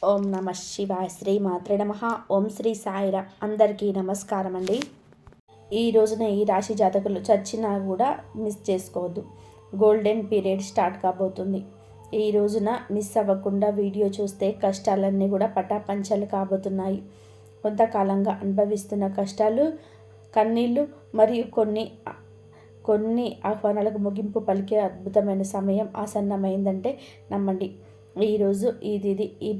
ఓం నమ శివాయ. శ్రీ మాత్రే నమ. ఓం శ్రీ సాయిరామ్. అందరికీ నమస్కారం అండి. ఈ రోజున ఈ రాశి జాతకులు చచ్చినా కూడా మిస్ చేసుకోవద్దు. గోల్డెన్ పీరియడ్ స్టార్ట్ కాబోతుంది. ఈ రోజున మిస్ అవ్వకుండా వీడియో చూస్తే కష్టాలన్నీ కూడా పటాపంచలు కాబోతున్నాయి. కొంతకాలంగా అనుభవిస్తున్న కష్టాలు, కన్నీళ్ళు మరియు కొన్ని ఆహ్వానాలకు ముగింపు పలికే అద్భుతమైన సమయం ఆసన్నమైందంటే నమ్మండి. ఈరోజు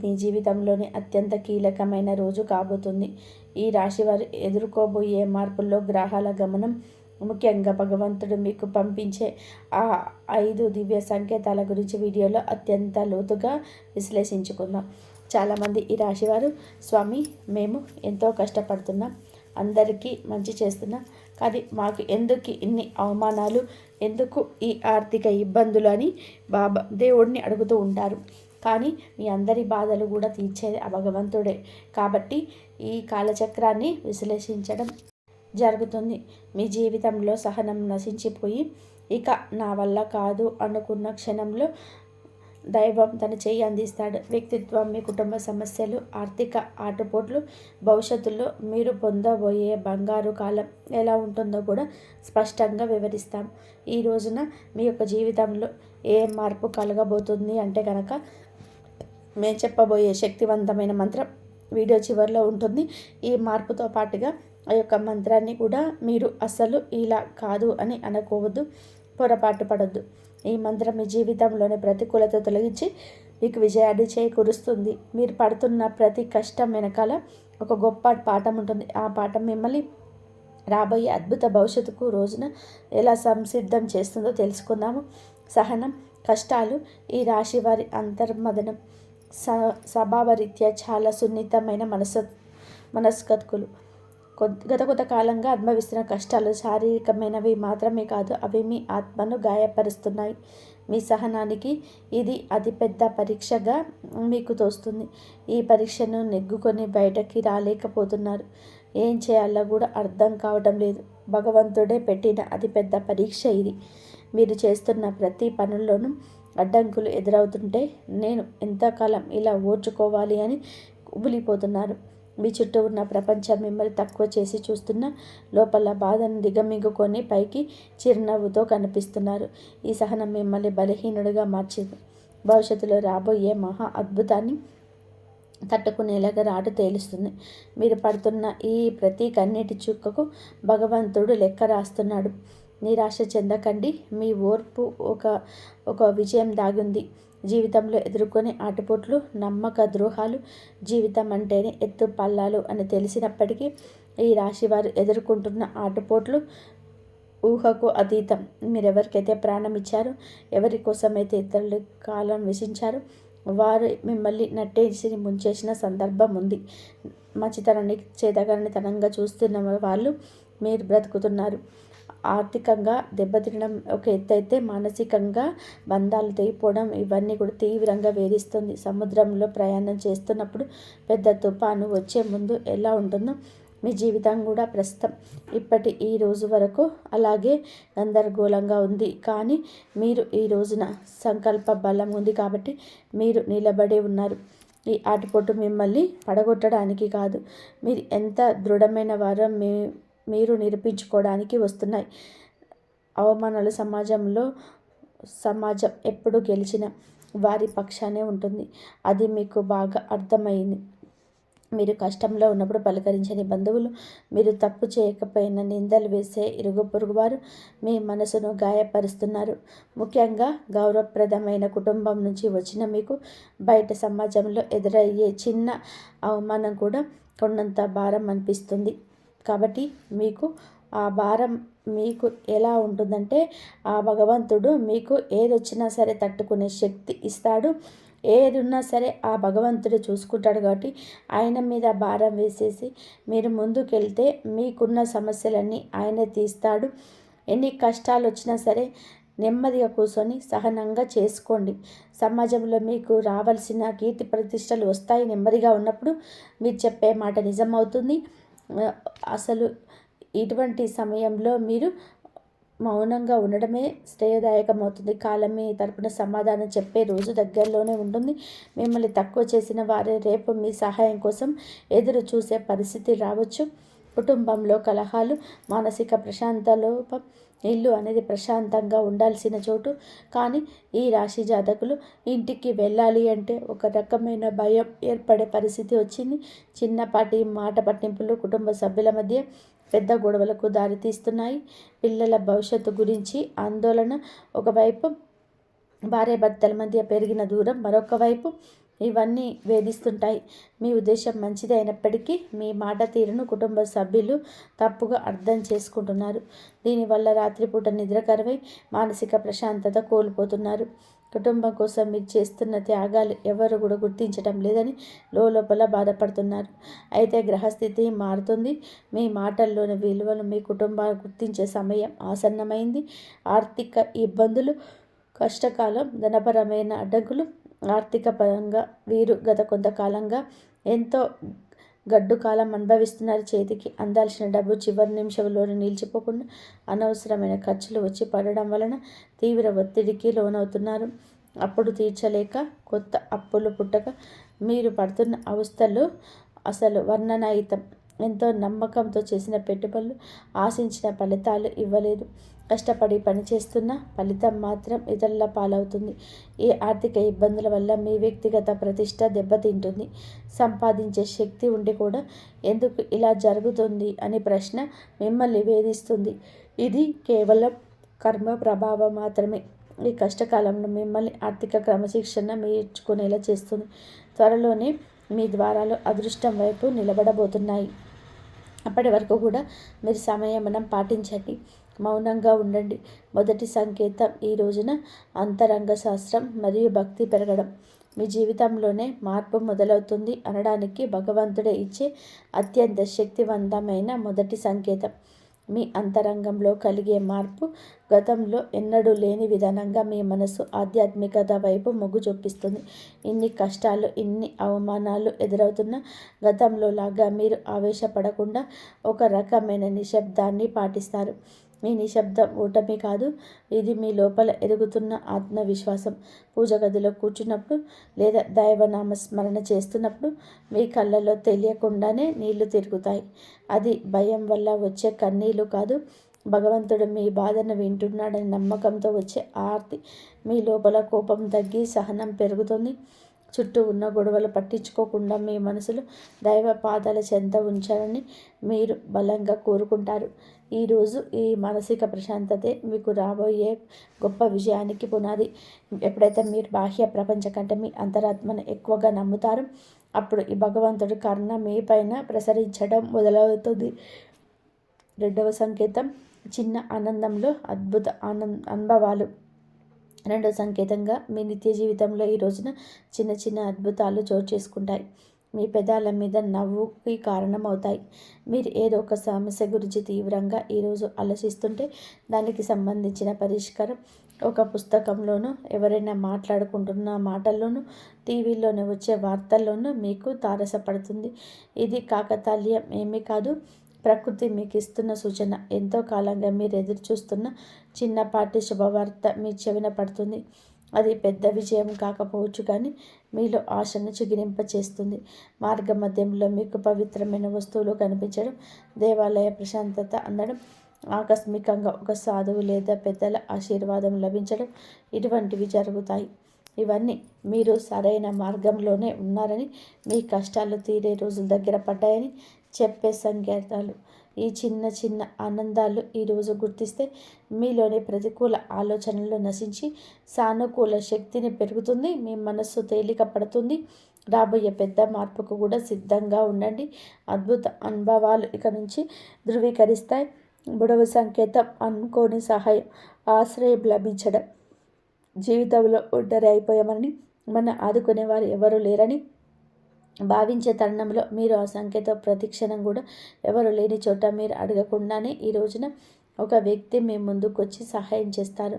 మీ జీవితంలోని అత్యంత కీలకమైన రోజు కాబోతుంది. ఈ రాశి వారు ఎదుర్కోబోయే మార్పుల్లో గ్రహాల గమనం, ముఖ్యంగా భగవంతుడు మీకు పంపించే ఆ 5 దివ్య సంకేతాల గురించి వీడియోలో అత్యంత లోతుగా విశ్లేషించుకుందాం. చాలామంది ఈ రాశివారు, స్వామి మేము ఎంతో కష్టపడుతున్నాం, అందరికీ మంచి చేస్తున్నాం, కానీ మాకు ఎందుకు ఇన్ని అవమానాలు, ఎందుకు ఈ ఆర్థిక ఇబ్బందులు అని దేవుడిని అడుగుతూ ఉంటారు. కానీ మీ అందరి బాధలు కూడా తీర్చేది ఆ భగవంతుడే. కాబట్టి ఈ కాలచక్రాన్ని విశ్లేషించడం జరుగుతుంది. మీ జీవితంలో సహనం నశించిపోయి ఇక నా వల్ల కాదు అనుకున్న క్షణంలో దైవం తన చెయ్యి అందిస్తాడు. వ్యక్తిత్వం, మీ కుటుంబ సమస్యలు, ఆర్థిక ఆటుపోట్లు, భవిష్యత్తులో మీరు పొందబోయే బంగారు కాలం ఎలా ఉంటుందో కూడా స్పష్టంగా వివరిస్తాం. ఈ రోజున మీ యొక్క జీవితంలో ఏ మార్పు కలగబోతుంది అంటే కనుక మేము చెప్పబోయే శక్తివంతమైన మంత్రం వీడియో చివరిలో ఉంటుంది. ఈ మార్పుతో పాటుగా ఆ యొక్క మంత్రాన్ని కూడా మీరు అసలు ఇలా కాదు అని అనుకోవద్దు, పొరపాటు పడద్దు. ఈ మంత్రం మీ జీవితంలోని ప్రతికూలత తొలగించి మీకు విజయాన్ని చేకూరుస్తుంది. మీరు పడుతున్న ప్రతి కష్టం వెనకాల ఒక గొప్ప పాఠం ఉంటుంది. ఆ పాఠం మిమ్మల్ని రాబోయే అద్భుత భవిష్యత్తుకు రోజున ఎలా సంసిద్ధం చేస్తుందో తెలుసుకుందాము. సహనం, కష్టాలు ఈ రాశి వారి అంతర్మదనం. స్వభావరీత్యా చాలా సున్నితమైన మనస్కత్కులు. గత కొంతకాలంగా అనుభవిస్తున్న కష్టాలు శారీరకమైనవి మాత్రమే కాదు, అవి మీ ఆత్మను గాయపరుస్తున్నాయి. మీ సహనానికి ఇది అతిపెద్ద పరీక్షగా మీకు తోస్తుంది. ఈ పరీక్షను నెగ్గుకొని బయటకి రాలేకపోతున్నారు. ఏం చేయాలో కూడా అర్థం కావడం లేదు. భగవంతుడే పెట్టిన అతిపెద్ద పరీక్ష ఇది. మీరు చేస్తున్న ప్రతి పనుల్లోనూ అడ్డంకులు ఎదురవుతుంటే నేను ఎంతకాలం ఇలా ఓర్చుకోవాలి అని ఉబిలిపోతున్నారు. మీ చుట్టూ ఉన్న ప్రపంచం మిమ్మల్ని తక్కువ చేసి చూస్తున్న లోపల బాధను దిగమింగుకొని పైకి చిరునవ్వుతో కనిపిస్తున్నారు. ఈ సహనం మిమ్మల్ని బలహీనుడిగా మార్చింది. భవిష్యత్తులో రాబోయే మహా అద్భుతాన్ని తట్టుకునేలాగా రాటు తేలుస్తుంది. మీరు పడుతున్న ఈ ప్రతి కన్నీటి చుక్కకు భగవంతుడు లెక్క రాస్తున్నాడు. నిరాశ చెందకండి. మీ ఓర్పు ఒక విజయం దాగింది. జీవితంలో ఎదుర్కొనే ఆటుపోట్లు, నమ్మక ద్రోహాలు జీవితం అంటేనే ఎత్తు పల్లాలు అని తెలిసినప్పటికీ ఈ రాశి వారు ఎదుర్కొంటున్న ఆటుపోట్లు ఊహకు అతీతం. మీరెవరికైతే ప్రాణం ఇచ్చారో, ఎవరి కోసమైతే ఇతరుల కాలం వెచ్చించారో వారు మిమ్మల్ని నట్టేసి ముంచేసిన సందర్భం ఉంది. మంచితనాన్ని చేతగానితనంగా చూస్తున్న వాళ్ళు మీరు బ్రతుకుతున్నారు. ఆర్థికంగా దెబ్బతినడం ఒక ఎత్తు అయితే, మానసికంగా బంధాలు తెగిపోవడం ఇవన్నీ కూడా తీవ్రంగా వేధిస్తుంది. సముద్రంలో ప్రయాణం చేస్తున్నప్పుడు పెద్ద తుఫాను వచ్చే ముందు ఎలా ఉంటుందో మీ జీవితం కూడా ప్రస్తుతం ఇప్పటి ఈ రోజు వరకు అలాగే గందరగోళంగా ఉంది. కానీ మీరు ఈ రోజున సంకల్ప బలం ఉంది కాబట్టి మీరు నిలబడి ఉన్నారు. ఈ ఆటుపోటు మిమ్మల్ని పడగొట్టడానికి కాదు, మీరు ఎంత దృఢమైన వారో మీరు నిరూపించుకోవడానికి వస్తున్నాయి. అవమానాలు సమాజం ఎప్పుడు గెలిచిన వారి పక్షానే ఉంటుంది. అది మీకు బాగా అర్థమైంది. మీరు కష్టంలో ఉన్నప్పుడు పలకరించని బంధువులు, మీరు తప్పు చేయకపోయినా నిందలు వేసే ఇరుగు పొరుగు వారు మీ మనసును గాయపరుస్తున్నారు. ముఖ్యంగా గౌరవప్రదమైన కుటుంబం నుంచి వచ్చిన మీకు బయట సమాజంలో ఎదురయ్యే చిన్న అవమానం కూడా కొండంత భారం అనిపిస్తుంది. కాబట్టి ఆ భారం మీకు ఎలా ఉంటుందంటే, ఆ భగవంతుడు మీకు ఏదొచ్చినా సరే తట్టుకునే శక్తి ఇస్తాడు. ఏది ఉన్నా సరే ఆ భగవంతుడు చూసుకుంటాడు. కాబట్టి ఆయన మీద భారం వేసేసి మీరు ముందుకెళ్తే మీకున్న సమస్యలన్నీ ఆయనే తీస్తాడు. ఎన్ని కష్టాలు వచ్చినా సరే నెమ్మదిగా కూర్చొని సహనంగా చేసుకోండి. సమాజంలో మీకు రావాల్సిన కీర్తి ప్రతిష్టలు వస్తాయి. నెమ్మదిగా ఉన్నప్పుడు మీరు చెప్పే మాట నిజమవుతుంది. అసలు ఇటువంటి సమయంలో మీరు మౌనంగా ఉండడమే శ్రేయదాయకమవుతుంది. కాలం మీ తరపున సమాధానం చెప్పే రోజు దగ్గరలోనే ఉంటుంది. మిమ్మల్ని తక్కువ చేసిన వారే రేపు మీ సహాయం కోసం ఎదురు చూసే పరిస్థితి రావచ్చు. కుటుంబంలో కలహాలు, మానసిక ప్రశాంతలోపం. ఇల్లు అనేది ప్రశాంతంగా ఉండాల్సిన చోటు, కానీ ఈ రాశి జాతకులు ఇంటికి వెళ్ళాలి అంటే ఒక రకమైన భయం ఏర్పడే పరిస్థితి వచ్చింది. చిన్నపాటి మాట పట్టింపులు కుటుంబ సభ్యుల మధ్య పెద్ద గొడవలకు దారితీస్తున్నాయి. పిల్లల భవిష్యత్తు గురించి ఆందోళన ఒకవైపు, భార్యాభర్తల మధ్య పెరిగిన దూరం మరొక వైపు, ఇవన్నీ వేధిస్తుంటాయి. మీ ఉద్దేశం మంచిది అయినప్పటికీ మీ మాట తీరును కుటుంబ సభ్యులు తప్పుగా అర్థం చేసుకుంటున్నారు. దీనివల్ల రాత్రిపూట నిద్ర కరువై మానసిక ప్రశాంతత కోల్పోతున్నారు. కుటుంబం కోసం మీరు చేస్తున్న త్యాగాలు ఎవరు కూడా గుర్తించడం లేదని లోపల బాధపడుతున్నారు. అయితే గ్రహస్థితి మారుతుంది. మీ మాటల్లోని విలువలు మీ కుటుంబాలు గుర్తించే సమయం ఆసన్నమైంది. ఆర్థిక ఇబ్బందులు, కష్టకాలం, ధనపరమైన అడ్డంకులు. ఆర్థిక పరంగా వీరు గత కొంతకాలంగా ఎంతో గడ్డు కాలం అనుభవిస్తున్నారు. చేతికి అందాల్సిన డబ్బు చివరి నిమిషంలోనే నిలిచిపోకుండా అనవసరమైన ఖర్చులు వచ్చి పడడం వలన తీవ్ర ఒత్తిడికి లోనవుతున్నారు. అప్పుడు తీర్చలేక కొత్త అప్పులు పుట్టక మీరు పడుతున్న అవస్థలు అసలు వర్ణనాతీతం. ఎంతో నమ్మకంతో చేసిన పెట్టుబడులు ఆశించిన ఫలితాలు ఇవ్వలేదు. కష్టపడి పనిచేస్తున్న ఫలితం మాత్రం ఇతరుల పాలవుతుంది. ఈ ఆర్థిక ఇబ్బందుల వల్ల మీ వ్యక్తిగత ప్రతిష్ట దెబ్బతింటుంది. సంపాదించే శక్తి ఉండి కూడా ఎందుకు ఇలా జరుగుతుంది అని ప్రశ్న మిమ్మల్ని వేధిస్తుంది. ఇది కేవలం కర్మ ప్రభావం మాత్రమే. ఈ కష్టకాలంలో మిమ్మల్ని ఆర్థిక క్రమశిక్షణ నేర్చుకునేలా చేస్తుంది. త్వరలోనే మీ ద్వారాలు అదృష్టం వైపు నిలబడబోతున్నాయి. అప్పటి వరకు కూడా మీరు సంయమనం పాటించండి, మౌనంగా ఉండండి. మొదటి సంకేతం ఈ రోజున అంతరంగ శాస్త్రం మరియు భక్తి పెరగడం. మీ జీవితంలోనే మార్పు మొదలవుతుంది అనడానికి భగవంతుడే ఇచ్చే అత్యంత శక్తివంతమైన మొదటి సంకేతం. మీ అంతరంగంలో కలిగే మార్పు గతంలో ఎన్నడూ లేని విధానంగా మీ మనసు ఆధ్యాత్మికత వైపు మొగ్గు చూపిస్తుంది. ఇన్ని కష్టాలు, ఇన్ని అవమానాలు ఎదురవుతున్న గతంలో లాగా మీరు ఆవేశపడకుండా ఒక రకమైన నిశ్శబ్దాన్ని పాటిస్తారు. మీ నిశ్శబ్దం ఓటమి కాదు, ఇది మీ లోపల ఎదుగుతున్న ఆత్మవిశ్వాసం. పూజ గదిలో కూర్చున్నప్పుడు లేదా దైవనామ స్మరణ చేస్తున్నప్పుడు మీ కళ్ళలో తెలియకుండానే నీళ్లు తిరుగుతాయి. అది భయం వల్ల వచ్చే కన్నీళ్లు కాదు, భగవంతుడు మీ బాధను వింటున్నాడని నమ్మకంతో వచ్చే ఆర్తి. మీ లోపల కోపం తగ్గి సహనం పెరుగుతుంది. చుట్టూ ఉన్న గొడవలు పట్టించుకోకుండా మీ మనసులో దైవ పాదాల చెంత ఉంచాలని మీరు బలంగా కోరుకుంటారు. ఈరోజు ఈ మానసిక ప్రశాంతతే మీకు రాబోయే గొప్ప విజయానికి పునాది. ఎప్పుడైతే మీరు బాహ్య ప్రపంచం కంటే మీ అంతరాత్మను ఎక్కువగా నమ్ముతారో అప్పుడు ఈ భగవంతుడి కరుణ మీ పైన ప్రసరించడం మొదలవుతుంది. రెండవ సంకేతం చిన్న ఆనందంలో అద్భుత అనుభవాలు. రెండవ సంకేతంగా మీ నిత్య జీవితంలో ఈ రోజున చిన్న చిన్న అద్భుతాలు చోటు చేసుకుంటాయి. మీ పెదాల మీద నవ్వుకి కారణమవుతాయి. మీరు ఏదో ఒక సమస్య గురించి తీవ్రంగా ఈరోజు ఆలోచిస్తుంటే దానికి సంబంధించిన పరిష్కారం ఒక పుస్తకంలోనూ, ఎవరైనా మాట్లాడుకుంటున్న మాటల్లోనూ, టీవీలోనే వచ్చే వార్తల్లోనూ మీకు తారసపడుతుంది. ఇది కాకతాళీయం ఏమీ కాదు, ప్రకృతి మీకు ఇస్తున్న సూచన. ఎంతో కాలంగా మీరు ఎదురు చూస్తున్న చిన్నపాటి శుభవార్త మీ చెవిన పడుతుంది. అది పెద్ద విజయం కాకపోవచ్చు, కానీ మీలో ఆశను చిగురింపచేస్తుంది. మార్గ మధ్యంలో మీకు పవిత్రమైన వస్తువులు కనిపించడం, దేవాలయ ప్రశాంతత అందడం, ఆకస్మికంగా ఒక సాధువు లేదా పెద్దల ఆశీర్వాదం లభించడం, ఇటువంటివి జరుగుతాయి. ఇవన్నీ మీరు సరైన మార్గంలోనే ఉన్నారని, మీ కష్టాలు తీరే రోజులు దగ్గర పడ్డాయని చెప్పే సంకేతాలు. ఈ చిన్న చిన్న ఆనందాలు ఈరోజు గుర్తిస్తే మీలోని ప్రతికూల ఆలోచనలు నశించి సానుకూల శక్తిని పెరుగుతుంది. మీ మనస్సు తేలిక పడుతుంది. రాబోయే పెద్ద మార్పుకు కూడా సిద్ధంగా ఉండండి. అద్భుత అనుభవాలు ఇక నుంచి ధృవీకరిస్తాయి. మూడవ సంకేతం అనుకోని సహాయం, ఆశ్రయం లభించడం. జీవితంలో ఒంటరి అయిపోయామని, మన ఆదుకునేవారు ఎవరు లేరని భావించే తరుణంలో మీరు ఆ సంకేతం ప్రతిక్షణం కూడా ఎవరు లేని చోట మీరు అడగకుండానే ఈ రోజున ఒక వ్యక్తి మీ ముందుకు వచ్చి సహాయం చేస్తారు.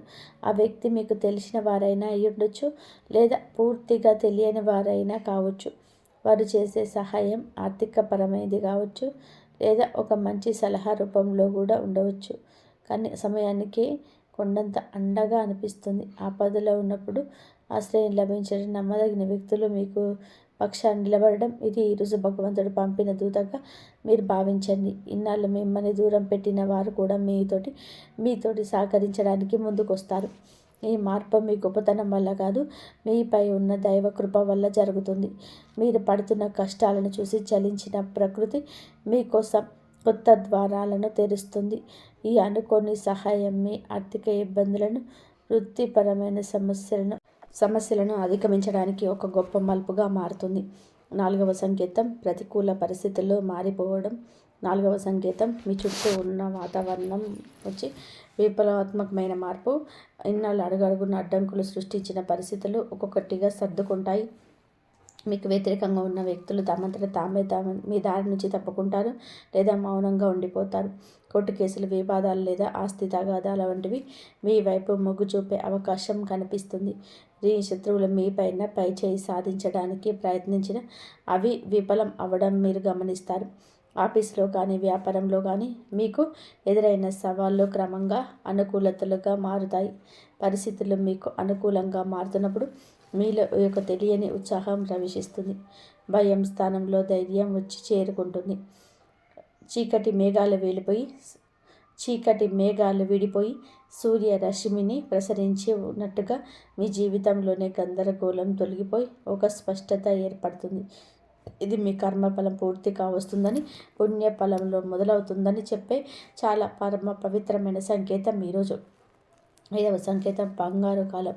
ఆ వ్యక్తి మీకు తెలిసిన వారైనా అయి ఉండొచ్చు, లేదా పూర్తిగా తెలియని వారైనా కావచ్చు. వారు చేసే సహాయం ఆర్థికపరమైనది కావచ్చు, లేదా ఒక మంచి సలహా రూపంలో కూడా ఉండవచ్చు. కానీ సమయానికి కొండంత అండగా అనిపిస్తుంది. ఆపదలో ఉన్నప్పుడు ఆశ్రయం లభించడం, నమ్మదగిన వ్యక్తులు మీకు పక్షాన్ని నిలబడడం, ఇది ఈరోజు భగవంతుడు పంపిన దూతగా మీరు భావించండి. ఇన్నాళ్ళు మిమ్మల్ని దూరం పెట్టిన వారు కూడా మీతోటి సహకరించడానికి ముందుకొస్తారు. ఈ మార్పు మీ గొప్పతనం వల్ల కాదు, మీపై ఉన్న దైవ కృప వల్ల జరుగుతుంది. మీరు పడుతున్న కష్టాలను చూసి చలించిన ప్రకృతి మీకోసం కొత్త ద్వారాలను తెరుస్తుంది. ఈ అనుకోని సహాయం మీ ఆర్థిక ఇబ్బందులను, వృత్తిపరమైన సమస్యలను అధిగమించడానికి ఒక గొప్ప మలుపుగా మారుతుంది. 4వ సంకేతం ప్రతికూల పరిస్థితుల్లో మారిపోవడం. 4వ సంకేతం మీ చుట్టూ ఉన్న వాతావరణం వచ్చి విప్లవాత్మకమైన మార్పు. ఇన్నాళ్ళు అడుగడుగున అడ్డంకులు సృష్టించిన పరిస్థితులు ఒక్కొక్కటిగా సర్దుకుంటాయి. మీకు వ్యతిరేకంగా ఉన్న వ్యక్తులు తమంతట తామే మీ దారి నుంచి తప్పుకుంటారు లేదా మౌనంగా ఉండిపోతారు. కోర్టు కేసులు, వివాదాలు లేదా ఆస్తి తగాదాల వంటివి మీ వైపు మొగ్గు చూపే అవకాశం కనిపిస్తుంది. ఈ శత్రువులు మీపైన పైచేయి సాధించడానికి ప్రయత్నించిన అవి విఫలం అవ్వడం మీరు గమనిస్తారు. ఆఫీస్లో కానీ వ్యాపారంలో కానీ మీకు ఎదురైన సవాళ్ళు క్రమంగా అనుకూలతలుగా మారుతాయి. పరిస్థితులు మీకు అనుకూలంగా మారుతున్నప్పుడు మీలో ఒక తెలియని ఉత్సాహం ప్రవేశిస్తుంది. భయం స్థానంలో ధైర్యం వచ్చి చేరుకుంటుంది. చీకటి మేఘాలు విడిపోయి సూర్యరశ్మిని ప్రసరించి ఉన్నట్టుగా మీ జీవితంలోనే గందరగోళం తొలగిపోయి ఒక స్పష్టత ఏర్పడుతుంది. ఇది మీ కర్మఫలం పూర్తి కావస్తుందని, పుణ్యఫలంలో మొదలవుతుందని చెప్పే చాలా పవిత్రమైన సంకేతం ఈరోజు. 5వ సంకేతం బంగారు కాలం,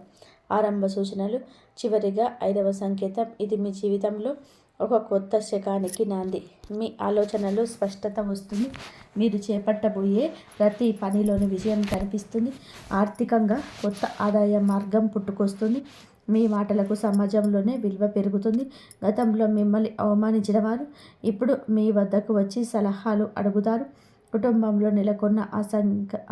ఆరంభ సూచనలు. చివరిగా 5వ సంకేతం, ఇది మీ జీవితంలో ఒక కొత్త శకానికి నాంది. మీ ఆలోచనలు స్పష్టత వస్తుంది. మీరు చేపట్టబోయే ప్రతి పనిలోని విజయం కనిపిస్తుంది. ఆర్థికంగా కొత్త ఆదాయ మార్గం పుట్టుకొస్తుంది. మీ మాటలకు సమాజంలోనే విలువ పెరుగుతుంది. గతంలో మిమ్మల్ని అవమానించిన వారు ఇప్పుడు మీ వద్దకు వచ్చి సలహాలు అడుగుతారు. కుటుంబంలో నెలకొన్న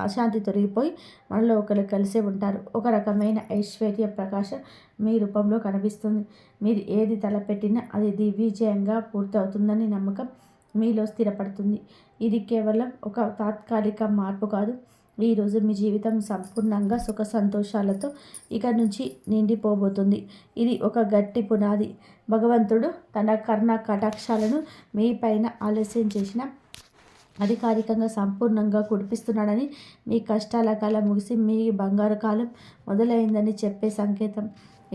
అశాంతి తొలగిపోయి మనలో ఒకరు కలిసి ఉంటారు. ఒక రకమైన ఐశ్వర్య ప్రకాశం మీ రూపంలో కనిపిస్తుంది. మీరు ఏది తలపెట్టినా అది దిగ్విజయంగా పూర్తవుతుందని నమ్మకం మీలో స్థిరపడుతుంది. ఇది కేవలం ఒక తాత్కాలిక మార్పు కాదు. ఈరోజు మీ జీవితం సంపూర్ణంగా సుఖ సంతోషాలతో ఇక నుంచి నిండిపోబోతుంది. ఇది ఒక గట్టి పునాది. భగవంతుడు తన కర్ణ కటాక్షాలను మీ పైన ఆలస్యం చేసిన అధికారికంగా సంపూర్ణంగా కురిపిస్తున్నాడని, మీ కష్టాల కాలం ముగిసి మీ బంగారు కాలం మొదలైందని చెప్పే సంకేతం.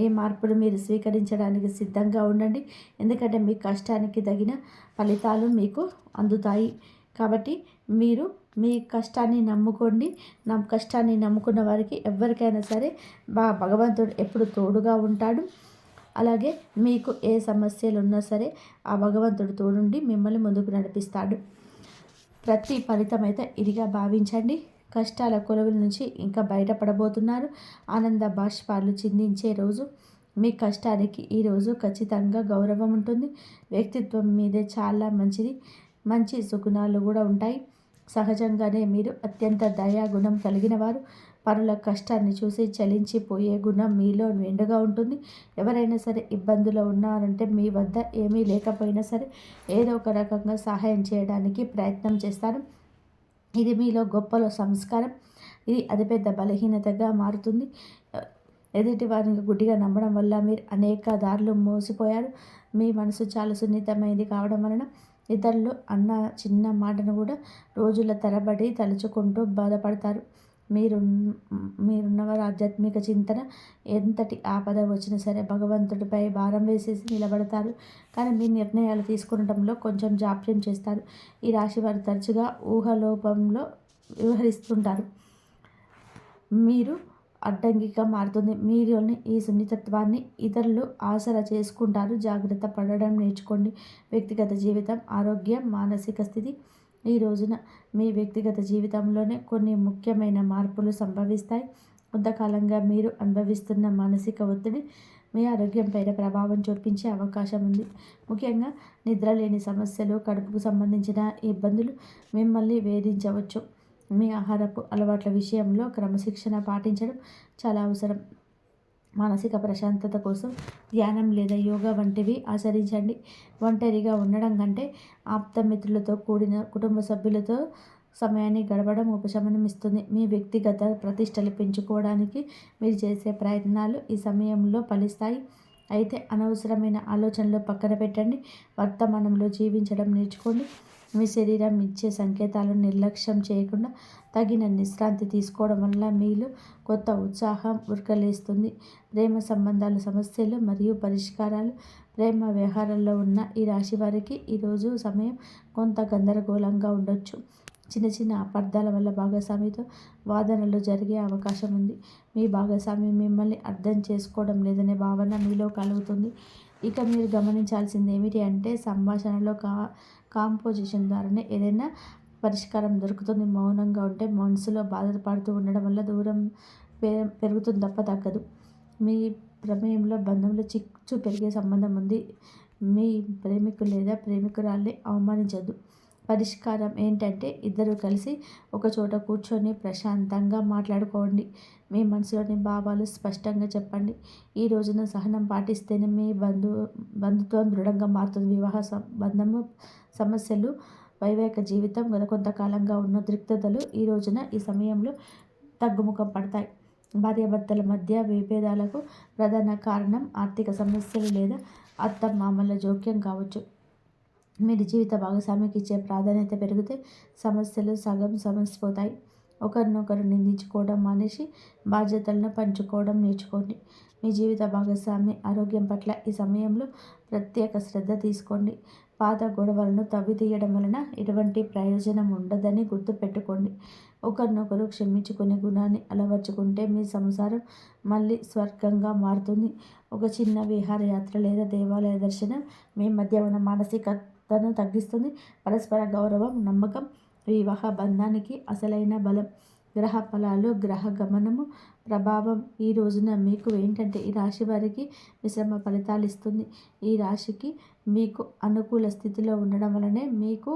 ఈ మార్పులు మీరు స్వీకరించడానికి సిద్ధంగా ఉండండి. ఎందుకంటే మీ కష్టానికి తగిన ఫలితాలు మీకు అందుతాయి. కాబట్టి మీరు మీ కష్టాన్ని నమ్ముకోండి. నా కష్టాన్ని నమ్ముకున్న వారికి ఎవరికైనా సరే భగవంతుడు ఎప్పుడు తోడుగా ఉంటాడు. అలాగే మీకు ఏ సమస్యలు ఉన్నా సరే ఆ భగవంతుడు తోడుండి మిమ్మల్ని ముందుకు నడిపిస్తాడు. ప్రతి ఫలితం అయితే ఇదిగా భావించండి. కష్టాల కొలువుల నుంచి ఇంకా బయటపడబోతున్నారు. ఆనంద బాష్పాలు చిందించే రోజు. మీ కష్టానికి ఈరోజు ఖచ్చితంగా గౌరవం ఉంటుంది. వ్యక్తిత్వం మీదే చాలా మంచి సుగుణాలు కూడా ఉంటాయి. సహజంగానే మీరు అత్యంత దయాగుణం కలిగిన వారు. పరుల కష్టాన్ని చూసి చలించిపోయే గుణం మీలో మెండుగా ఉంటుంది. ఎవరైనా సరే ఇబ్బందులో ఉన్నారంటే మీ వద్ద ఏమీ లేకపోయినా సరే ఏదో ఒక రకంగా సహాయం చేయడానికి ప్రయత్నం చేస్తారు. ఇది మీలో గొప్పలో సంస్కారం. ఇది అతిపెద్ద బలహీనతగా మారుతుంది. ఎదుటి వారిని గుడ్డిగా నమ్మడం వల్ల మీరు అనేక దారులు మోసిపోయారు. మీ మనసు చాలా సున్నితమైనది కావడం వలన ఇతరులు అన్న చిన్న మాటను కూడా రోజుల తరబడి తలుచుకుంటూ బాధపడతారు. మీరున్నవారు ఆధ్యాత్మిక చింతన, ఎంతటి ఆపద వచ్చినా సరే భగవంతుడిపై భారం వేసేసి నిలబడతారు. కానీ మీ నిర్ణయాలు తీసుకునడంలో కొంచెం జాప్యం చేస్తారు. ఈ రాశి వారు తరచుగా ఊహలోపంలో వ్యవహరిస్తుంటారు. మీరు అడ్డంకిగా మారుతుంది. మీలోని ఈ సున్నితత్వాన్ని ఇతరులు ఆసరా చేసుకుంటారు. జాగ్రత్త పడడం నేర్చుకోండి. వ్యక్తిగత జీవితం, ఆరోగ్యం, మానసిక స్థితి. ఈ రోజున మీ వ్యక్తిగత జీవితంలోనే కొన్ని ముఖ్యమైన మార్పులు సంభవిస్తాయి. కొంతకాలంగా మీరు అనుభవిస్తున్న మానసిక ఒత్తిడి మీ ఆరోగ్యంపైన ప్రభావం చూపించే అవకాశం ఉంది. ముఖ్యంగా నిద్రలేని సమస్యలు, కడుపుకు సంబంధించిన ఇబ్బందులు మిమ్మల్ని వేధించవచ్చు. మీ ఆహారపు అలవాట్ల విషయంలో క్రమశిక్షణ పాటించడం చాలా అవసరం. మానసిక ప్రశాంతత కోసం ధ్యానం లేదా యోగా వంటివి ఆచరించండి. ఒంటరిగా ఉండడం కంటే ఆప్తమిత్రులతో కూడిన కుటుంబ సభ్యులతో సమయాన్ని గడపడం ఉపశమనం ఇస్తుంది. మీ వ్యక్తిగత ప్రతిష్టలు పెంచుకోవడానికి మీరు చేసే ప్రయత్నాలు ఈ సమయంలో ఫలిస్తాయి. అయితే అనవసరమైన ఆలోచనలు పక్కన పెట్టండి. వర్తమానంలో జీవించడం నేర్చుకోండి. మీ శరీరం ఇచ్చే సంకేతాలను నిర్లక్ష్యం చేయకుండా తగిన విశ్రాంతి తీసుకోవడం వల్ల మీలో కొత్త ఉత్సాహం ఉరకలేస్తుంది. ప్రేమ సంబంధాల సమస్యలు మరియు పరిష్కారాలు. ప్రేమ వ్యవహారాల్లో ఉన్న ఈ రాశి వారికి ఈరోజు సమయం కొంత గందరగోళంగా ఉండొచ్చు. చిన్న చిన్న అపార్థాల వల్ల భాగస్వామితో వాదనలు జరిగే అవకాశం ఉంది. మీ భాగస్వామి మిమ్మల్ని అర్థం చేసుకోవడం లేదనే భావన మీలో కలుగుతుంది. ఇక మీరు గమనించాల్సింది ఏమిటి అంటే సంభాషణలో కాంపోజిషన్ ద్వారానే ఏదైనా పరిష్కారం దొరుకుతుంది. మౌనంగా ఉంటే మనసులో బాధపడుతూ ఉండడం వల్ల దూరం పెరుగుతుంది తప్ప తగ్గదు. మీ ప్రమేయంలో బంధంలో చిచ్చు పెరిగే సంబంధం ఉంది. మీ ప్రేమికులు లేదా ప్రేమికురాల్ని అవమానించద్దు. పరిష్కారం ఏంటంటే ఇద్దరు కలిసి ఒక చోట కూర్చొని ప్రశాంతంగా మాట్లాడుకోండి. మీ మనసులోని భావాలు స్పష్టంగా చెప్పండి. ఈ రోజున సహనం పాటిస్తేనే మీ బంధుత్వం దృఢంగా మారుతుంది. వివాహ బంధము సమస్యలు, వైవాహిక జీవితం గత కొంతకాలంగా ఉన్న ఉద్రిక్తతలు ఈ సమయంలో తగ్గుముఖం పడతాయి. భార్యాభర్తల మధ్య విభేదాలకు ప్రధాన కారణం ఆర్థిక సమస్యలు లేదా అత్తమామల జోక్యం కావచ్చు. మీరు జీవిత భాగస్వామికి ఇచ్చే ప్రాధాన్యత పెరిగితే సమస్యలు సగం సమసిపోతాయి. ఒకరినొకరు నిందించుకోవడం మానేసి బాధ్యతలను పంచుకోవడం నేర్చుకోండి. మీ జీవిత భాగస్వామి ఆరోగ్యం పట్ల ఈ సమయంలో ప్రత్యేక శ్రద్ధ తీసుకోండి. పాత గొడవలను తవ్వితీయడం వలన ఎటువంటి ప్రయోజనం ఉండదని గుర్తుపెట్టుకోండి. ఒకరినొకరు క్షమించుకునే గుణాన్ని అలవర్చుకుంటే మీ సంసారం మళ్ళీ స్వర్గంగా మారుతుంది. ఒక చిన్న విహారయాత్ర లేదా దేవాలయ దర్శనం మీ మధ్య ఉన్న మానసికతను తగ్గిస్తుంది. పరస్పర గౌరవం, నమ్మకం వివాహ బంధానికి అసలైన బలం. గ్రహ ఫలాలు, గ్రహ గమనము ప్రభావం ఈ రోజున మీకు ఏంటంటే ఈ రాశి వారికి మిశ్రమ ఫలితాలు ఇస్తుంది. ఈ రాశికి మీకు అనుకూల స్థితిలో ఉండడం వలనే మీకు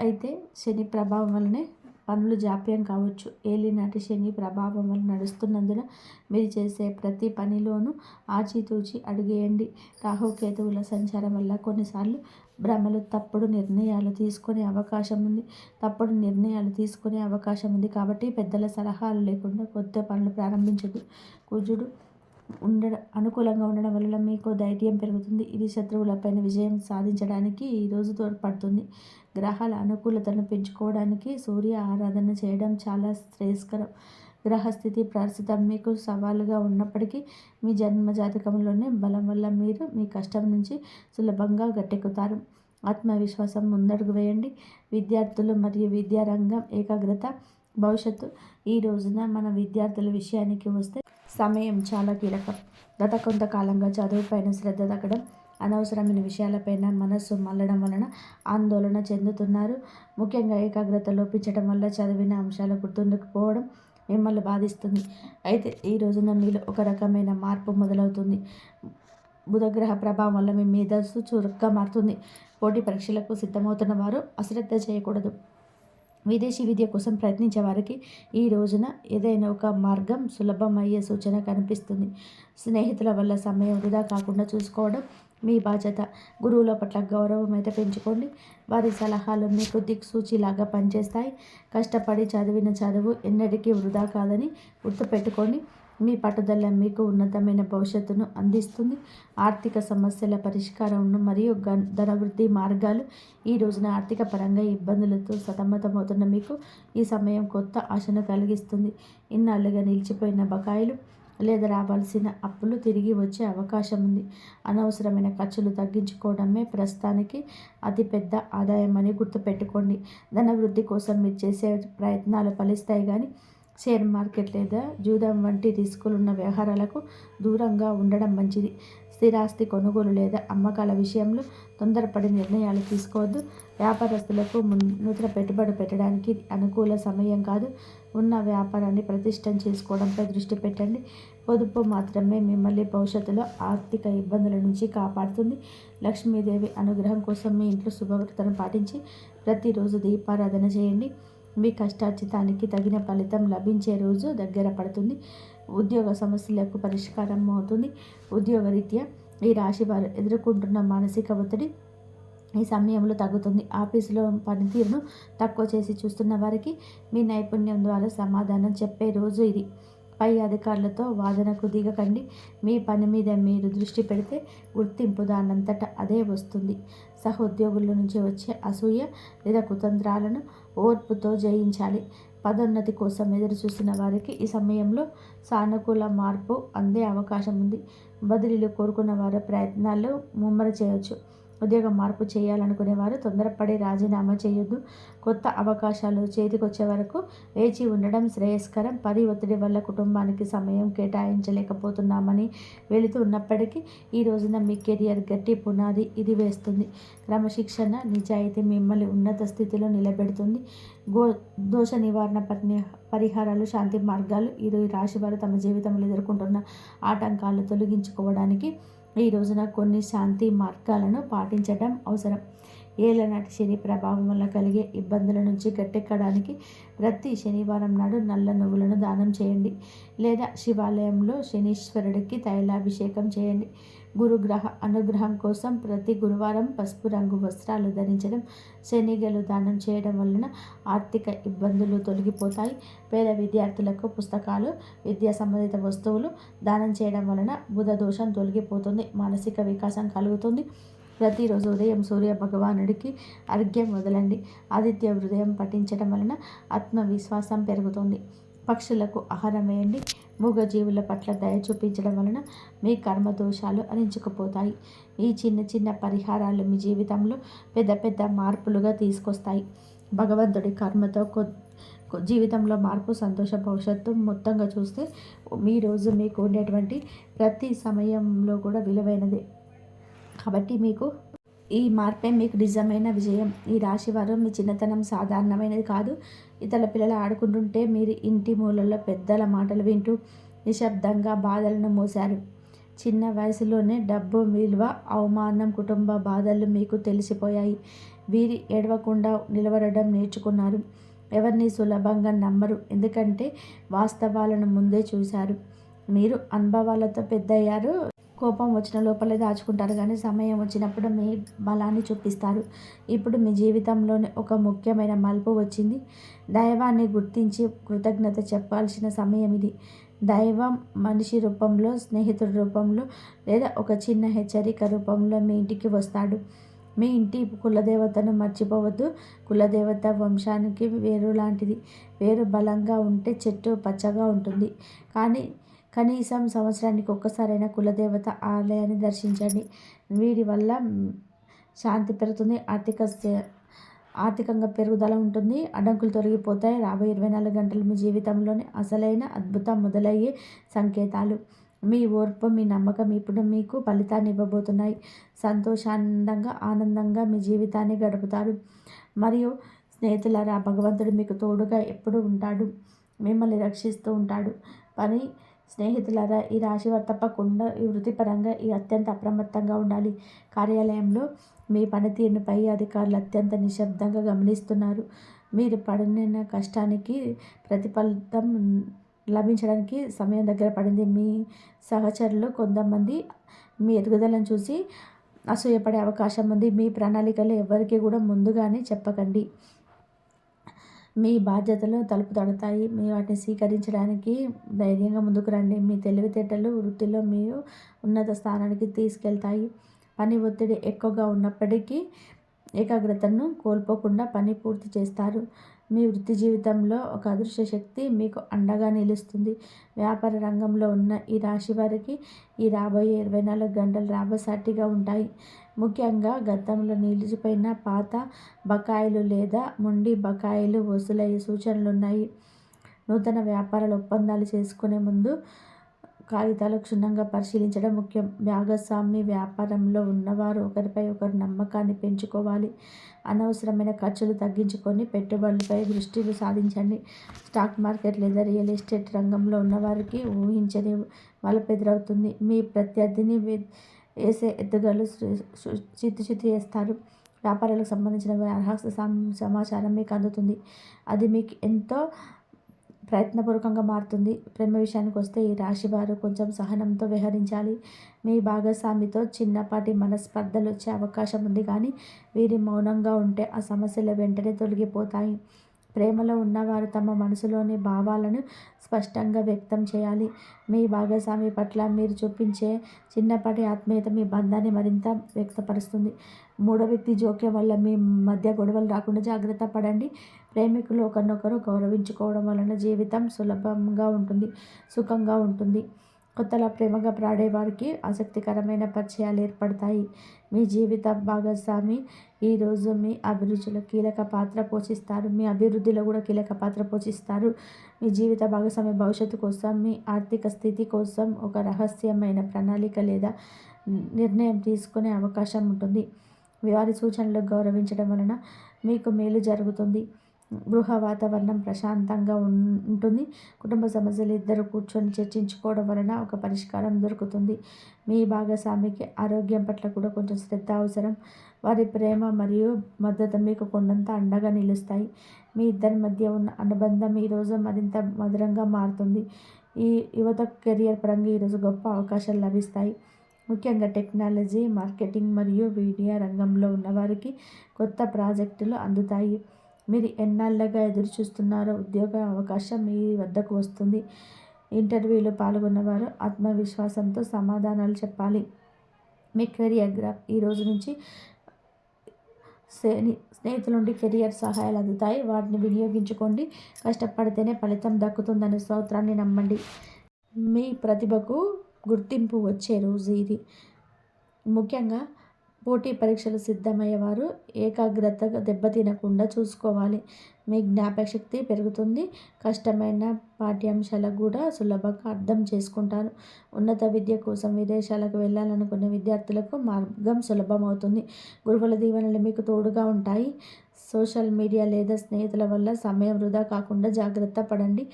అయితే శని ప్రభావం వలనే పనులు జాప్యం కావచ్చు. ఏలినాటి శని ప్రభావం వల్ల నడుస్తున్నందున మీరు చేసే ప్రతి పనిలోనూ ఆచితూచి అడుగేయండి. రాహుకేతువుల సంచారం వల్ల కొన్నిసార్లు భ్రమలు, తప్పుడు నిర్ణయాలు తీసుకునే అవకాశం ఉంది. కాబట్టి పెద్దల సలహాలు లేకుండా కొత్త పనులు ప్రారంభించదు. కుజుడు అనుకూలంగా ఉండడం వల్ల మీకు ధైర్యం పెరుగుతుంది. ఇది శత్రువులపైన విజయం సాధించడానికి ఈరోజు తోడ్పడుతుంది. గ్రహాల అనుకూలతను పెంచుకోవడానికి సూర్య ఆరాధన చేయడం చాలా శ్రేయస్కరం. గ్రహస్థితి ప్రస్తుతం మీకు సవాలుగా ఉన్నప్పటికీ మీ జన్మ జాతకంలోనే బలం వల్ల మీరు మీ కష్టం నుంచి సులభంగా గట్టెక్కుతారు. ఆత్మవిశ్వాసం ముందడుగు వేయండి. విద్యార్థులు మరియు విద్యారంగం ఏకాగ్రత భవిష్యత్తు. ఈ రోజున మన విద్యార్థుల విషయానికి వస్తే సమయం చాలా కీలకం. గత కొంతకాలంగా చదువుపైన శ్రద్ధ తగ్గడం, అనవసరమైన విషయాలపైన మనస్సు మళ్ళడం వలన ఆందోళన చెందుతున్నారు. ముఖ్యంగా ఏకాగ్రత లోపించడం వల్ల చదివిన అంశాలు గుర్తుండకపోవడం మిమ్మల్ని బాధిస్తుంది. అయితే ఈ రోజున మీలో ఒక రకమైన మార్పు మొదలవుతుంది. బుధగ్రహ ప్రభావం వల్ల మీ మేధస్సు చురుగ్గా మారుతుంది. పోటీ పరీక్షలకు సిద్ధమవుతున్న వారు అశ్రద్ధ చేయకూడదు. విదేశీ విద్య కోసం ప్రయత్నించే వారికి ఈ రోజున ఏదైనా ఒక మార్గం సులభమయ్యే సూచన కనిపిస్తుంది. స్నేహితుల వల్ల సమయం వృధా కాకుండా చూసుకోవడం మీ బాధ్యత. గురువుల పట్ల గౌరవం అయితే పెంచుకోండి. వారి సలహాలు మీకు దిక్సూచిలాగా పనిచేస్తాయి. కష్టపడి చదివిన చదువు ఎన్నటికీ వృధా కాదని గుర్తుపెట్టుకోండి. మీ పట్టుదల మీకు ఉన్నతమైన భవిష్యత్తును అందిస్తుంది. ఆర్థిక సమస్యల పరిష్కారం మరియు ధనవృద్ధి మార్గాలు. ఈ రోజున ఆర్థిక పరంగా ఇబ్బందులతో సతమతమవుతున్న మీకు ఈ సమయం కొత్త ఆశను కలిగిస్తుంది. ఇన్నాళ్ళుగా నిలిచిపోయిన బకాయిలు లేదా రావాల్సిన అప్పులు తిరిగి వచ్చే అవకాశం ఉంది. అనవసరమైన ఖర్చులు తగ్గించుకోవడమే ప్రస్తుతానికి అతిపెద్ద ఆదాయం అని గుర్తుపెట్టుకోండి. ధనవృద్ధి కోసం మీరు చేసే ప్రయత్నాలు ఫలిస్తాయి కానీ షేర్ మార్కెట్ లేదా జూదం వంటి రిస్కులున్న వ్యవహారాలకు దూరంగా ఉండడం మంచిది. స్థిరాస్తి కొనుగోలు లేదా అమ్మకాల విషయంలో తొందరపడి నిర్ణయాలు తీసుకోవద్దు. వ్యాపారస్తులకు నూతన పెట్టుబడి పెట్టడానికి అనుకూల సమయం కాదు. ఉన్న వ్యాపారాన్ని ప్రతిష్టం చేసుకోవడంపై దృష్టి పెట్టండి. పొదుపు మాత్రమే మిమ్మల్ని భవిష్యత్తులో ఆర్థిక ఇబ్బందుల నుంచి కాపాడుతుంది. లక్ష్మీదేవి అనుగ్రహం కోసం మీ ఇంట్లో శుభవ్రతను పాటించి ప్రతిరోజు దీపారాధన చేయండి. మీ కష్టార్జితానికి తగిన ఫలితం లభించే రోజు దగ్గర పడుతుంది. ఉద్యోగ సమస్యలకు పరిష్కారం అవుతుంది. ఉద్యోగరీత్యా ఈ రాశి వారు ఎదుర్కొంటున్న మానసిక ఒత్తిడి ఈ సమయంలో తగ్గుతుంది. ఆఫీసులో పనితీరును తక్కువ చేసి చూస్తున్న వారికి మీ నైపుణ్యం ద్వారా సమాధానం చెప్పే రోజు ఇది. పై అధికారులతో వాదనకు దిగకండి. మీ పని మీద మీరు దృష్టి పెడితే గుర్తింపు దానంతట అదే వస్తుంది. సహోద్యోగుల నుంచి వచ్చే అసూయ లేదా కుతంత్రాలను ఓర్పుతో జయించాలి. పదోన్నతి కోసం ఎదురు చూస్తున్న వారికి ఈ సమయంలో సానుకూల మార్పు అందే అవకాశం ఉంది. బదిలీలు కోరుకున్న వారి ప్రయత్నాలు ముమ్మర చేయవచ్చు. ఉద్యోగ మార్పు చేయాలనుకునేవారు తొందరపడి రాజీనామా చేయొద్దు. కొత్త అవకాశాలు చేతికొచ్చే వరకు వేచి ఉండడం శ్రేయస్కరం. పని ఒత్తిడి వల్ల కుటుంబానికి సమయం కేటాయించలేకపోతున్నామని వెళుతూ ఉన్నప్పటికీ ఈ రోజున మీ కెరియర్ గట్టి పునాది ఇది వేస్తుంది. క్రమశిక్షణ, నిజాయితీ మిమ్మల్ని ఉన్నత స్థితిలో నిలబెడుతుంది. దోష నివారణ పరిహారాలు, శాంతి మార్గాలు. ఈ రాశి వారు తమ జీవితంలో ఎదుర్కొంటున్న ఆటంకాలు తొలగించుకోవడానికి ఈ రోజున కొన్ని శాంతి మార్గాలను పాటించడం అవసరం. ఏళ్ళనాటి శని ప్రభావం వల్ల కలిగే ఇబ్బందుల నుంచి గట్టెక్కడానికి ప్రతి శనివారం నాడు నల్ల నువ్వులను దానం చేయండి, లేదా శివాలయంలో శనీశ్వరుడికి తైలాభిషేకం చేయండి. గురుగ్రహ అనుగ్రహం కోసం ప్రతి గురువారం పసుపు రంగు వస్త్రాలు ధరించడం, శనిగలు దానం చేయడం వలన ఆర్థిక ఇబ్బందులు తొలగిపోతాయి. పేద విద్యార్థులకు పుస్తకాలు, విద్యా సంబంధిత వస్తువులు దానం చేయడం వలన బుధ దోషం తొలగిపోతుంది, మానసిక వికాసం కలుగుతుంది. ప్రతిరోజు ఉదయం సూర్య భగవానుడికి అర్ఘ్యం వదలండి. ఆదిత్య హృదయం పఠించడం వలన ఆత్మవిశ్వాసం పెరుగుతుంది. పక్షులకు ఆహారం వేయండి. మూగజీవుల పట్ల దయ చూపించడం వలన మీ కర్మదోషాలు అరించుకుపోతాయి. ఈ చిన్న చిన్న పరిహారాలు మీ జీవితంలో పెద్ద పెద్ద మార్పులుగా తీసుకొస్తాయి. భగవంతుడి కర్మతో జీవితంలో మార్పు, సంతోష భవిష్యత్తు. మొత్తంగా చూస్తే మీ రోజు మీకు ఉండేటువంటి ప్రతి సమయంలో కూడా విలువైనదే. కాబట్టి మీకు ఈ మార్పే మీకు నిజమైన విజయం. ఈ రాశివారు మీ చిన్నతనం సాధారణమైనది కాదు. ఇతర పిల్లలు ఆడుకుంటుంటే మీరు ఇంటి మూలలో పెద్దల మాటలు వింటూ నిశ్శబ్దంగా బాధలను మోశారు. చిన్న వయసులోనే డబ్బు విలువ, అవమానం, కుటుంబ బాధలు మీకు తెలిసిపోయాయి. వీరి ఏడవకుండా నిలబడడం నేర్చుకున్నారు. ఎవరిని సులభంగా నమ్మరు, ఎందుకంటే వాస్తవాలను ముందే చూశారు. మీరు అనుభవాలతో పెద్దయ్యారు. కోపం వచ్చిన లోపలే దాచుకుంటారు, కానీ సమయం వచ్చినప్పుడు మీ బలాన్ని చూపిస్తారు. ఇప్పుడు మీ జీవితంలోనే ఒక ముఖ్యమైన మలుపు వచ్చింది. దైవాన్ని గుర్తించి కృతజ్ఞత చెప్పాల్సిన సమయం ఇది. దైవం మనిషి రూపంలో, స్నేహితుడి రూపంలో, లేదా ఒక చిన్న హెచ్చరిక రూపంలో మీ ఇంటికి వస్తాడు. మీ ఇంటి కులదేవతను మర్చిపోవద్దు. కులదేవత వంశానికి వేరు లాంటిది. వేరు బలంగా ఉంటే చెట్టు పచ్చగా ఉంటుంది. కానీ కనీసం సంవత్సరానికి ఒక్కసారైనా కులదేవత ఆలయాన్ని దర్శించండి. వీటి వల్ల శాంతి పెరుగుతుంది, ఆర్థికంగా పెరుగుదల ఉంటుంది, అడ్డంకులు తొలగిపోతాయి. రాబోయే 24 గంటలు మీ జీవితంలోని అసలైన అద్భుతం మొదలయ్యే సంకేతాలు. మీ ఓర్పు, మీ నమ్మకం ఇప్పుడు మీకు ఫలితాన్ని ఇవ్వబోతున్నాయి. సంతోషానందంగా, ఆనందంగా మీ జీవితాన్ని గడుపుతారు. మరియు స్నేహితులారా, భగవంతుడు మీకు తోడుగా ఎప్పుడు ఉంటాడు, మిమ్మల్ని రక్షిస్తూ ఉంటాడు. పని స్నేహితులారా, ఈ రాశివారు తప్పకుండా ఈ వృత్తిపరంగా అత్యంత అప్రమత్తంగా ఉండాలి. కార్యాలయంలో మీ పనితీరును పై అధికారులు అత్యంత నిశ్శబ్దంగా గమనిస్తున్నారు. మీరు పడిన కష్టానికి ప్రతిఫలితం లభించడానికి సమయం దగ్గర పడింది. మీ సహచరులు కొంతమంది మీ ఎదుగుదలను చూసి అసూయపడే అవకాశం ఉంది. మీ ప్రణాళికలు ఎవరికి కూడా ముందుగానే చెప్పకండి. మీ బాధ్యతలు తలుపు తడతాయి. మీ వాటిని స్వీకరించడానికి ధైర్యంగా ముందుకు రండి. మీ తెలివితేటలు వృత్తిలో మీరు ఉన్నత స్థానానికి తీసుకెళ్తాయి. పని ఒత్తిడి ఎక్కువగా ఉన్నప్పటికీ ఏకాగ్రతను కోల్పోకుండా పని పూర్తి చేస్తారు. మీ వృత్తి జీవితంలో ఒక అదృశ్య శక్తి మీకు అండగా నిలుస్తుంది. వ్యాపార రంగంలో ఉన్న ఈ రాశి వారికి ఈ రాబోయే 24 గంటలు లాభసాటిగా ఉంటాయి. ముఖ్యంగా గతంలో నిలిచిపోయిన పాత బకాయిలు లేదా మొండి బకాయిలు వసూలయ్యే సూచనలు ఉన్నాయి. నూతన వ్యాపారాల ఒప్పందాలు చేసుకునే ముందు కాగితాలు క్షుణ్ణంగా పరిశీలించడం ముఖ్యం. భాగస్వామి వ్యాపారంలో ఉన్నవారు ఒకరిపై ఒకరు నమ్మకాన్ని పెంచుకోవాలి. అనవసరమైన ఖర్చులు తగ్గించుకొని పెట్టుబడులపై దృష్టి సాధించండి. స్టాక్ మార్కెట్ లేదా రియల్ ఎస్టేట్ రంగంలో ఉన్నవారికి ఊహించని వలపు ఎదురవుతుంది. మీ ప్రత్యర్థిని వేసే ఎత్తుగడలు చిత్తు చేస్తారు. వ్యాపారాలకు సంబంధించిన రహస్య సమాచారం మీకు అందుతుంది. అది మీకు ఎంతో ప్రయత్నపూర్వకంగా మారుతుంది. ప్రేమ విషయానికి వస్తే ఈ రాశి వారు కొంచెం సహనంతో వ్యవహరించాలి. మీ భాగస్వామితో చిన్నపాటి మనస్పర్ధలు వచ్చే అవకాశం ఉంది, కానీ వీరి మౌనంగా ఉంటే ఆ సమస్యలు వెంటనే తొలగిపోతాయి. ప్రేమలో ఉన్నవారు తమ మనసులోని భావాలను స్పష్టంగా వ్యక్తం చేయాలి. మీ భాగస్వామి పట్ల మీరు చూపించే చిన్నపాటి ఆత్మీయత మీ బంధాన్ని మరింత వ్యక్తపరుస్తుంది. మూడో వ్యక్తి జోక్యం వల్ల మీ మధ్య గొడవలు రాకుండా జాగ్రత్త పడండి. ప్రేమికులు ఒకరినొకరు గౌరవించుకోవడం వలన జీవితం సులభంగా ఉంటుంది, సుఖంగా ఉంటుంది. కొత్తలా ప్రేమగా వారికి ఆసక్తికరమైన పరిచయాలు ఏర్పడతాయి. మీ జీవిత భాగస్వామి ఈరోజు మీ అభిరుచిలో కీలక పాత్ర పోషిస్తారు. మీ అభివృద్ధిలో కూడా కీలక పాత్ర పోషిస్తారు. మీ జీవిత భాగస్వామి భవిష్యత్తు కోసం, మీ ఆర్థిక స్థితి కోసం ఒక రహస్యమైన ప్రణాళిక లేదా నిర్ణయం తీసుకునే అవకాశం ఉంటుంది. వారి సూచనలు గౌరవించడం వలన మీకు మేలు జరుగుతుంది. గృహ వాతావరణం ప్రశాంతంగా ఉంటుంది. కుటుంబ సమస్యలు ఇద్దరు కూర్చొని చర్చించుకోవడం వలన ఒక పరిష్కారం దొరుకుతుంది. మీ భాగస్వామికి ఆరోగ్యం పట్ల కూడా కొంచెం శ్రద్ధ అవసరం. వారి ప్రేమ మరియు మద్దతు మీకు కొండంత అండగా నిలుస్తాయి. మీ ఇద్దరి మధ్య ఉన్న అనుబంధం ఈరోజు మరింత మధురంగా మారుతుంది. ఈ యువత కెరియర్ పరంగా ఈరోజు గొప్ప అవకాశాలు లభిస్తాయి. ముఖ్యంగా టెక్నాలజీ, మార్కెటింగ్ మరియు మీడియా రంగంలో ఉన్నవారికి కొత్త ప్రాజెక్టులు అందుతాయి. మీరు ఎన్నాళ్ళగా ఎదురు చూస్తున్నారో ఉద్యోగ అవకాశం మీ వద్దకు వస్తుంది. ఇంటర్వ్యూలో పాల్గొన్నవారు ఆత్మవిశ్వాసంతో సమాధానాలు చెప్పాలి. మీ కెరియర్ గ్రాఫ్ ఈ రోజు నుంచి స్నేహితుల నుండి కెరియర్ సహాయాలు అందుతాయి. వాటిని వినియోగించుకోండి. కష్టపడితేనే ఫలితం దక్కుతుందనే స్తోత్రాన్ని నమ్మండి. మీ ప్రతిభకు గుర్తింపు వచ్చే రోజు ఇది. ముఖ్యంగా పోటీ పరీక్షలు సిద్ధమయ్యేవారు ఏకాగ్రతగా దెబ్బతినకుండా చూసుకోవాలి. మీ జ్ఞాపకశక్తి పెరుగుతుంది. కష్టమైన పాఠ్యాంశాలకు కూడా సులభంగా అర్థం చేసుకుంటారు. ఉన్నత విద్య కోసం విదేశాలకు వెళ్ళాలనుకునే విద్యార్థులకు మార్గం సులభమవుతుంది. గురువుల దీవెనలు మీకు తోడుగా ఉంటాయి. సోషల్ మీడియా లేదా స్నేహితుల వల్ల సమయం వృధా కాకుండా జాగ్రత్త పడండి.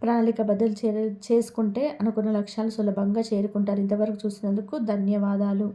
ప్రణాళిక బదులు చేసుకుంటే అనుకున్న లక్ష్యాలు సులభంగా చేరుకుంటారు. ఇంతవరకు చూసినందుకు ధన్యవాదాలు.